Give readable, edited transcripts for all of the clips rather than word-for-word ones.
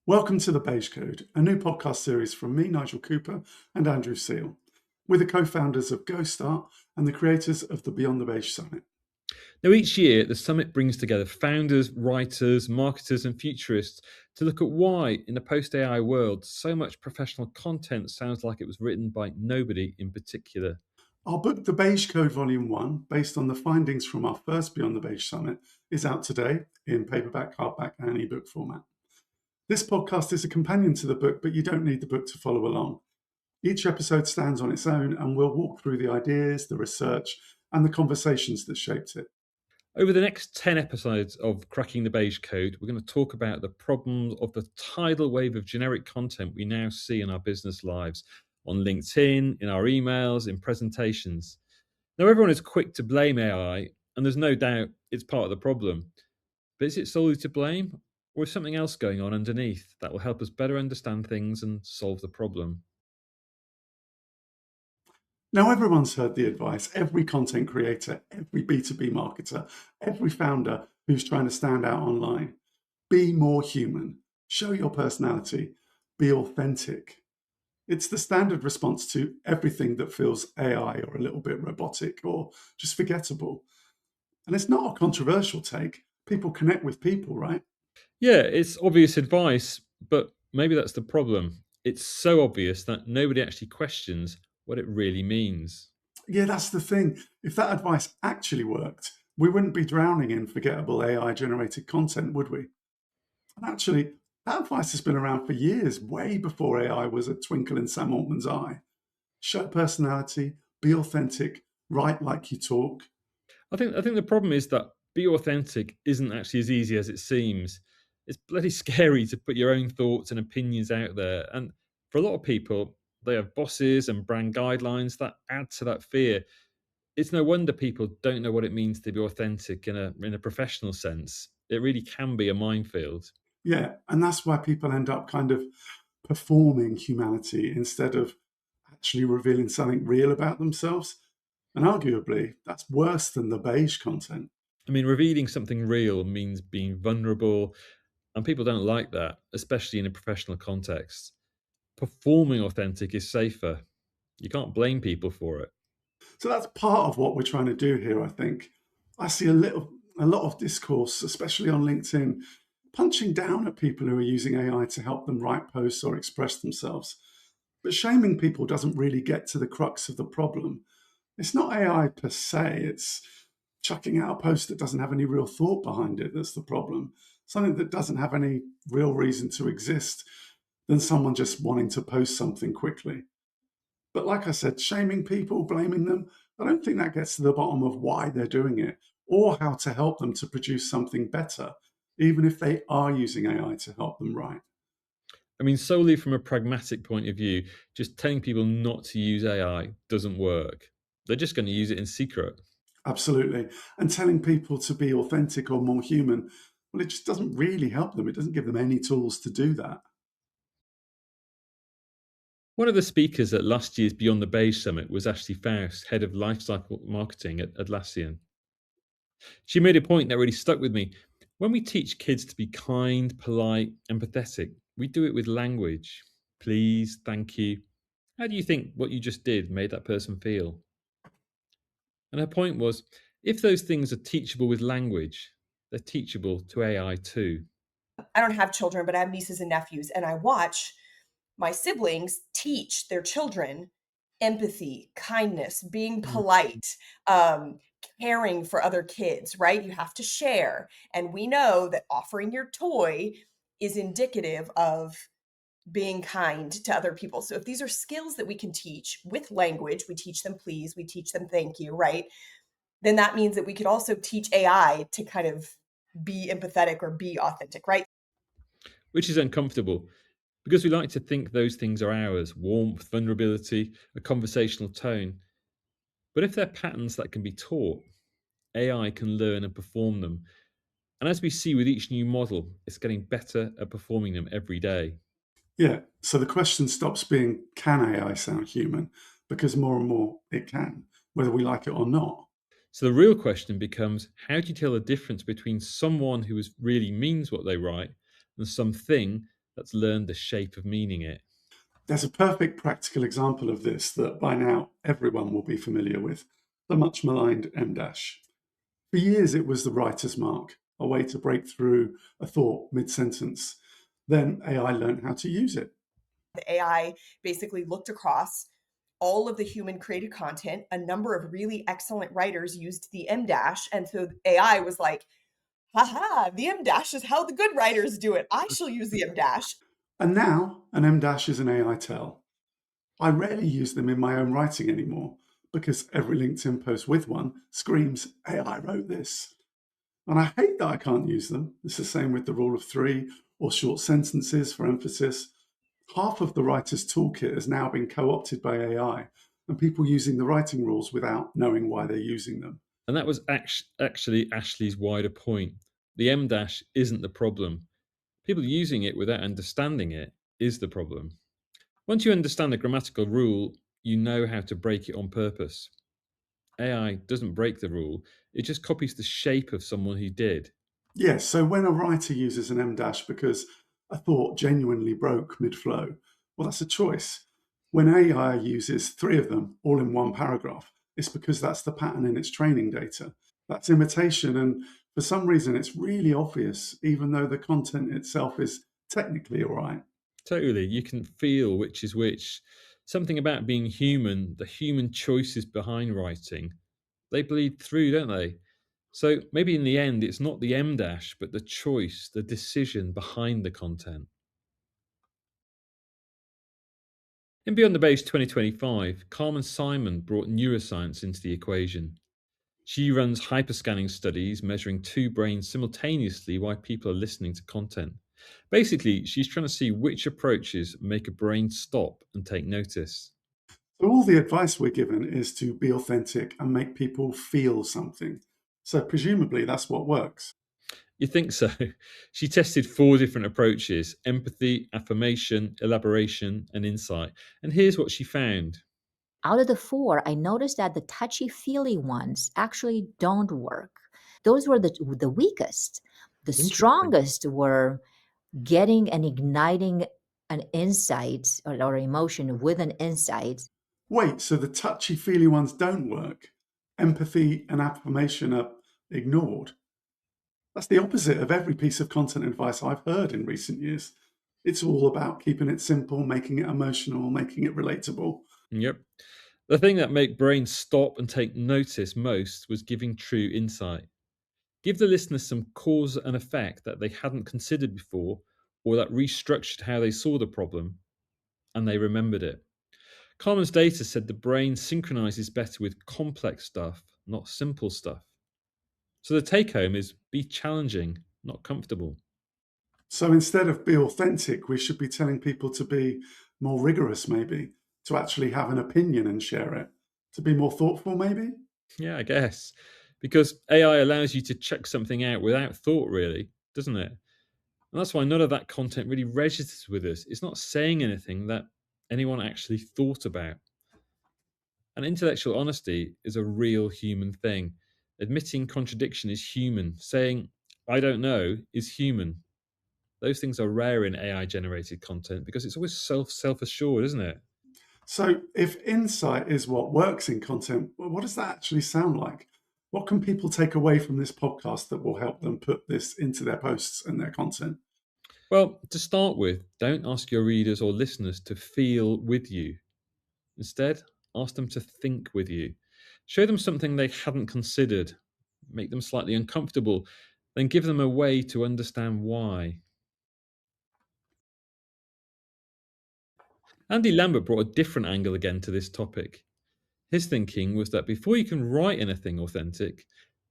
Welcome to The Beige Code, a new podcast series from me, Nigel Cooper, and Andrew Seel. We're the co-founders of GoStart and the creators of the Beyond the Beige Summit. Now, each year, the summit brings together founders, writers, marketers, and futurists to look at why, in the post AI world, so much professional content sounds like it was written by nobody in particular. Our book, The Beige Code Volume 1, based on the findings from our first Beyond the Beige Summit, is out today in paperback, hardback, and ebook format. This podcast is a companion to the book, but you don't need the book to follow along. Each episode stands on its own, and we'll walk through the ideas, the research, and the conversations that shaped it. Over the next 10 episodes of Cracking the Beige Code, we're going to talk about the problems of the tidal wave of generic content we now see in our business lives, on LinkedIn, in our emails, in presentations. Now, everyone is quick to blame AI, and there's no doubt it's part of the problem. But is it solely to blame, or is something else going on underneath that will help us better understand things and solve the problem? Now, everyone's heard the advice. Every content creator, every B2B marketer, every founder who's trying to stand out online. Be more human. Show your personality. Be authentic. It's the standard response to everything that feels AI or a little bit robotic or just forgettable. And it's not a controversial take. People connect with people, right? Yeah, it's obvious advice, but maybe that's the problem. It's so obvious that nobody actually questions what it really means. Yeah, that's the thing. If that advice actually worked, we wouldn't be drowning in forgettable AI generated content, would we? And actually, that advice has been around for years, way before AI was a twinkle in Sam Altman's eye. Show personality, be authentic, write like you talk. I think the problem is that be authentic isn't actually as easy as it seems. It's bloody scary to put your own thoughts and opinions out there. And for a lot of people, they have bosses and brand guidelines that add to that fear. It's no wonder people don't know what it means to be authentic in a professional sense. It really can be a minefield. Yeah, and that's why people end up kind of performing humanity instead of actually revealing something real about themselves. And arguably, that's worse than the beige content. I mean, revealing something real means being vulnerable, and people don't like that, especially in a professional context. Performing authentic is safer. You can't blame people for it. So that's part of what we're trying to do here, I think. I see a lot of discourse, especially on LinkedIn, punching down at people who are using AI to help them write posts or express themselves. But shaming people doesn't really get to the crux of the problem. It's not AI per se, it's chucking out a post that doesn't have any real thought behind it that's the problem. Something that doesn't have any real reason to exist than someone just wanting to post something quickly. But like I said, shaming people, blaming them, I don't think that gets to the bottom of why they're doing it or how to help them to produce something better, even if they are using AI to help them write. I mean, solely from a pragmatic point of view, just telling people not to use AI doesn't work. They're just going to use it in secret. Absolutely. And telling people to be authentic or more human, well, it just doesn't really help them. It doesn't give them any tools to do that. One of the speakers at last year's Beyond the Beige Summit was Ashley Faus, head of lifecycle marketing at Atlassian. She made a point that really stuck with me. When we teach kids to be kind, polite, empathetic, we do it with language. Please, thank you. How do you think what you just did made that person feel? And her point was, if those things are teachable with language, they're teachable to AI too. I don't have children, but I have nieces and nephews, and I watch my siblings teach their children empathy, kindness, being polite, caring for other kids, right? You have to share. And we know that offering your toy is indicative of being kind to other people. So if these are skills that we can teach with language, we teach them please, we teach them thank you, right? Then that means that we could also teach AI to kind of be empathetic or be authentic, right? Which is uncomfortable because we like to think those things are ours: warmth, vulnerability, a conversational tone. But if they're patterns that can be taught, AI can learn and perform them. And as we see with each new model, it's getting better at performing them every day. Yeah. So the question stops being, can AI sound human? Because more and more it can, whether we like it or not. So the real question becomes, how do you tell the difference between someone who really means what they write and something that's learned the shape of meaning it. There's a perfect practical example of this that by now everyone will be familiar with, the much maligned M dash. For years, it was the writer's mark, a way to break through a thought mid sentence. Then AI learned how to use it. The AI basically looked across all of the human created content. A number of really excellent writers used the M dash. And so AI was like, haha, the M dash is how the good writers do it. I shall use the M dash. And now, an M dash is an AI tell. I rarely use them in my own writing anymore because every LinkedIn post with one screams, AI wrote this. And I hate that I can't use them. It's the same with the rule of three or short sentences for emphasis. Half of the writer's toolkit has now been co opted by AI and people using the writing rules without knowing why they're using them. And that was actually Ashley's wider point. The M dash isn't the problem. People using it without understanding it is the problem. Once you understand the grammatical rule, you know how to break it on purpose. AI doesn't break the rule, it just copies the shape of someone who did. Yes, so when a writer uses an M dash because a thought genuinely broke mid flow, well, that's a choice. When AI uses three of them all in one paragraph, it's because that's the pattern in its training data. That's imitation, and for some reason, it's really obvious, even though the content itself is technically all right. Totally, you can feel which is which. Something about being human, the human choices behind writing, they bleed through, don't they? So maybe in the end, it's not the M dash, but the choice, the decision behind the content. In Beyond the Beige 2025, Carmen Simon brought neuroscience into the equation. She runs hyperscanning studies measuring two brains simultaneously while people are listening to content. Basically, she's trying to see which approaches make a brain stop and take notice. So, all the advice we're given is to be authentic and make people feel something. So, presumably, that's what works. You think so? She tested 4 different approaches: empathy, affirmation, elaboration, and insight. And here's what she found. Out of the 4, I noticed that the touchy-feely ones actually don't work. Those were the weakest. The Interesting. strongest were getting and igniting an insight or emotion with an insight. Wait, so the touchy feely ones don't work? Empathy and affirmation are ignored? That's the opposite of every piece of content advice I've heard in recent years. It's all about keeping it simple, making it emotional, making it relatable. Yep. The thing that made brains stop and take notice most was giving true insight. Give the listener some cause and effect that they hadn't considered before, or that restructured how they saw the problem, and they remembered it. Carmen's data said the brain synchronizes better with complex stuff, not simple stuff. So the take home is be challenging, not comfortable. So instead of be authentic, we should be telling people to be more rigorous, maybe, to actually have an opinion and share it, to be more thoughtful, maybe? Yeah, I guess. Because AI allows you to check something out without thought, really, doesn't it? And that's why none of that content really registers with us. It's not saying anything that anyone actually thought about. And intellectual honesty is a real human thing. Admitting contradiction is human. Saying, I don't know, is human. Those things are rare in AI generated content because it's always self-assured, isn't it? So if insight is what works in content, what does that actually sound like? What can people take away from this podcast that will help them put this into their posts and their content? Well, to start with, don't ask your readers or listeners to feel with you. Instead, ask them to think with you. Show them something they hadn't considered. Make them slightly uncomfortable. Then give them a way to understand why. Andy Lambert brought a different angle again to this topic. His thinking was that before you can write anything authentic,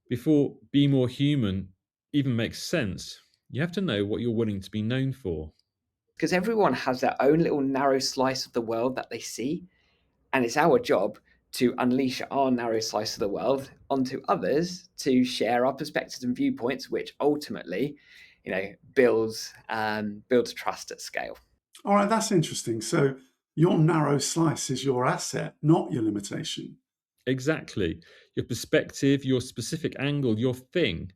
before be more human even makes sense, you have to know what you're willing to be known for. Because everyone has their own little narrow slice of the world that they see, and it's our job to unleash our narrow slice of the world onto others to share our perspectives and viewpoints, which ultimately, builds trust at scale. All right, that's interesting. So your narrow slice is your asset, not your limitation. Exactly. Your perspective, your specific angle, your thing.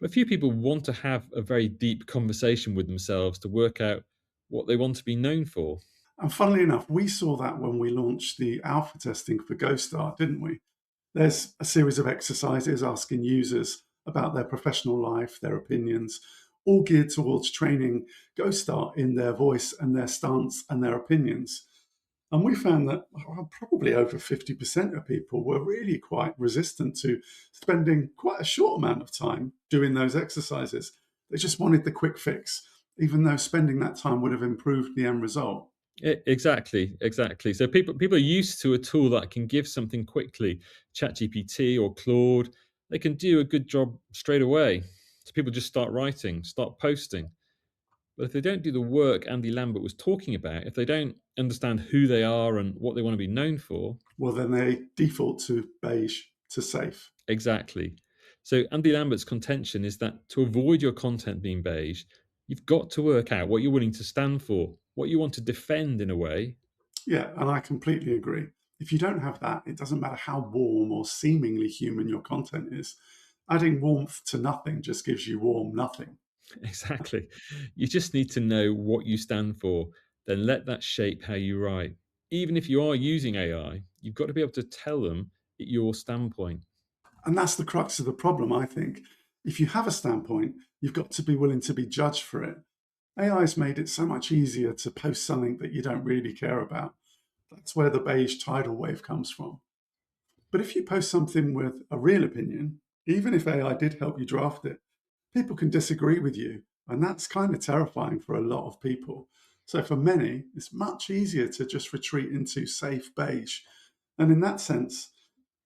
But few people want to have a very deep conversation with themselves to work out what they want to be known for. And funnily enough, we saw that when we launched the alpha testing for GoStart, didn't we? There's a series of exercises asking users about their professional life, their opinions, all geared towards training GoStart in their voice and their stance and their opinions. And we found that probably over 50% of people were really quite resistant to spending quite a short amount of time doing those exercises. They just wanted the quick fix, even though spending that time would have improved the end result. Exactly. So people are used to a tool that can give something quickly. ChatGPT or Claude, they can do a good job straight away. So people just start writing, start posting. But if they don't do the work Andy Lambert was talking about, if they don't understand who they are and what they want to be known for, well, then they default to beige, to safe. Exactly. So Andy Lambert's contention is that to avoid your content being beige, you've got to work out what you're willing to stand for, what you want to defend in a way. Yeah, and I completely agree. If you don't have that, it doesn't matter how warm or seemingly human your content is. Adding warmth to nothing just gives you warm nothing. Exactly. You just need to know what you stand for, then let that shape how you write. Even if you are using AI, you've got to be able to tell them your standpoint. And that's the crux of the problem, I think. If you have a standpoint, you've got to be willing to be judged for it. AI has made it so much easier to post something that you don't really care about. That's where the beige tidal wave comes from. But if you post something with a real opinion, even if AI did help you draft it, people can disagree with you. And that's kind of terrifying for a lot of people. So for many, it's much easier to just retreat into safe beige. And in that sense,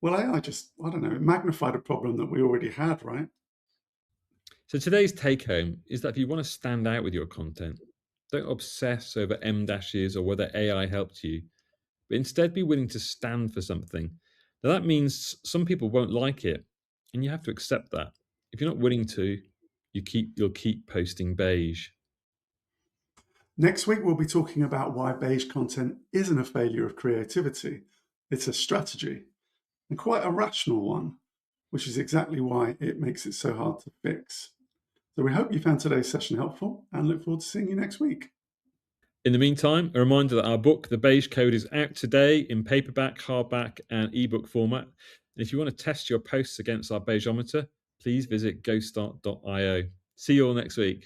well, AI just, I don't know, it magnified a problem that we already had, right? So today's take home is that if you want to stand out with your content, don't obsess over M dashes or whether AI helped you, but instead be willing to stand for something. Now that means some people won't like it, and you have to accept that. If you're not willing to, you'll keep posting beige. Next week, we'll be talking about why beige content isn't a failure of creativity. It's a strategy, and quite a rational one, which is exactly why it makes it so hard to fix. So we hope you found today's session helpful and look forward to seeing you next week. In the meantime, a reminder that our book, The Beige Code, is out today in paperback, hardback, and ebook format. And if you want to test your posts against our beigeometer, please visit ghoststart.io. See you all next week.